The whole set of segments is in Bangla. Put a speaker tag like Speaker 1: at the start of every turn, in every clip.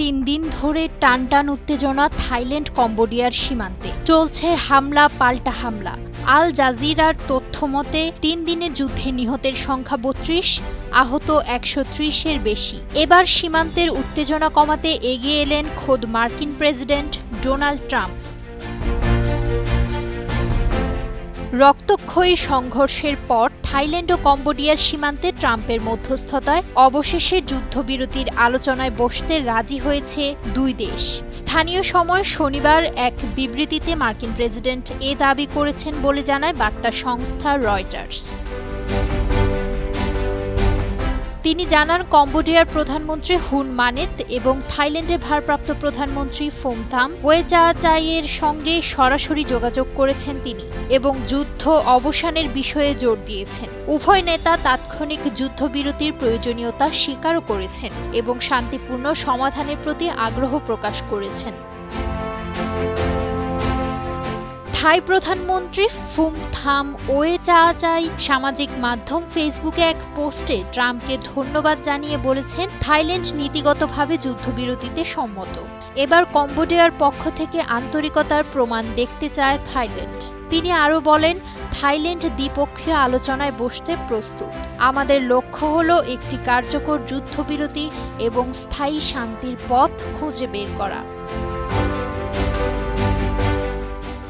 Speaker 1: তিন দিন ধরে টানটান উত্তেজনা থাইল্যান্ড কম্বোডিয়ার সীমান্তে চলছে হামলা পাল্টা হামলা। আল জাজিরার তথ্যমতে ৩ দিনের যুদ্ধে নিহতের সংখ্যা ৩২, আহত ১৩০-এর বেশি। এবার সীমান্তের উত্তেজনা কমাতে এগিয়ে এলেন খোদ মার্কিন প্রেসিডেন্ট ডোনাল্ড ট্রাম্প। রক্তক্ষয়ী সংঘর্ষের পর থাইল্যান্ড ও কম্বোডিয়ার সীমান্তে ট্রাম্পের মধ্যস্থতায় অবশেষে যুদ্ধবিরতির আলোচনায় বসতে রাজি হয়েছে দুই দেশ। স্থানীয় সময় শনিবার এক বিবৃতিতে মার্কিন প্রেসিডেন্ট এ দাবি করেছেন বলে জানায় বার্তা সংস্থা রয়টার্স। তিনি জানান, কম্বোডিয়ার প্রধানমন্ত্রী হুন মানেত এবং থাইল্যান্ডের ভারপ্রাপ্ত প্রধানমন্ত্রী ফোমথাম ওয়েজাচাইয়ের সঙ্গে সরাসরি যোগাযোগ করেছেন তিনি এবং যুদ্ধ অবসানের বিষয়ে জোর দিয়েছেন। উভয় নেতা তাৎক্ষণিক যুদ্ধবিরতির প্রয়োজনীয়তা স্বীকারও করেছেন এবং শান্তিপূর্ণ সমাধানের প্রতি আগ্রহ প্রকাশ করেছেন। থাই প্রধানমন্ত্রী ফুমথাম ওয়েজাচাই সামাজিক মাধ্যম ফেসবুকে এক পোস্টে ট্রাম্পকে ধন্যবাদ জানিয়ে বলেছেন, থাইল্যান্ড নীতিগতভাবে যুদ্ধবিরতিতে সম্মত। এবার কম্বোডিয়ার পক্ষ থেকে আন্তরিকতার প্রমাণ দেখতে চায় থাইল্যান্ড। তিনি আরও বলেন, থাইল্যান্ড দ্বিপক্ষীয় আলোচনায় বসতে প্রস্তুত। আমাদের লক্ষ্য হল একটি কার্যকর যুদ্ধবিরতি এবং স্থায়ী শান্তির পথ খুঁজে বের করা।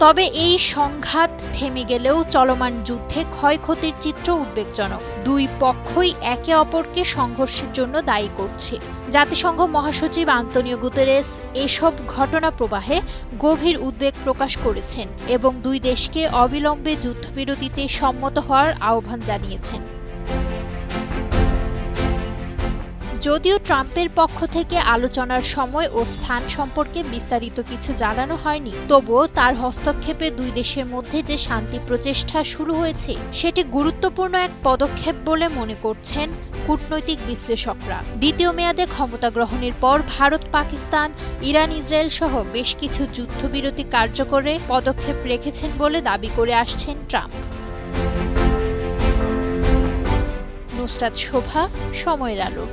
Speaker 1: তবে এই সংঘাত থেমে গেলেও চলমান যুদ্ধে ক্ষয়ক্ষতির চিত্র উদ্বেগজনক। দুই পক্ষই একে অপরকে সংঘর্ষের জন্য দায়ী করছে। জাতিসংঘ মহাসচিব আন্তোনিও গুতেরেস এসব ঘটনা প্রবাহে গভীর উদ্বেগ প্রকাশ করেছেন এবং দুই দেশকে অবিলম্বে যুদ্ধবিরতিতে সম্মত হওয়ার আহ্বান জানিয়েছেন। যদিও ট্রাম্পের পক্ষ থেকে আলোচনার সময় ও স্থান সম্পর্কে বিস্তারিত কিছু জানানো হয়নি, তবুও তার হস্তক্ষেপে দুই দেশের মধ্যে যে শান্তি প্রচেষ্টা শুরু হয়েছে সেটি গুরুত্বপূর্ণ এক পদক্ষেপ বলে মনে করছেন কূটনৈতিক বিশ্লেষকরা। দ্বিতীয় মেয়াদে ক্ষমতা গ্রহণের পর ভারত, পাকিস্তান, ইরান, ইসরায়েল সহ বেশ কিছু যুদ্ধবিরতি কার্যকরে পদক্ষেপ রেখেছেন বলে দাবি করে আসছেন ট্রাম্প। নুসরাত শোভা, সময়ের আলো।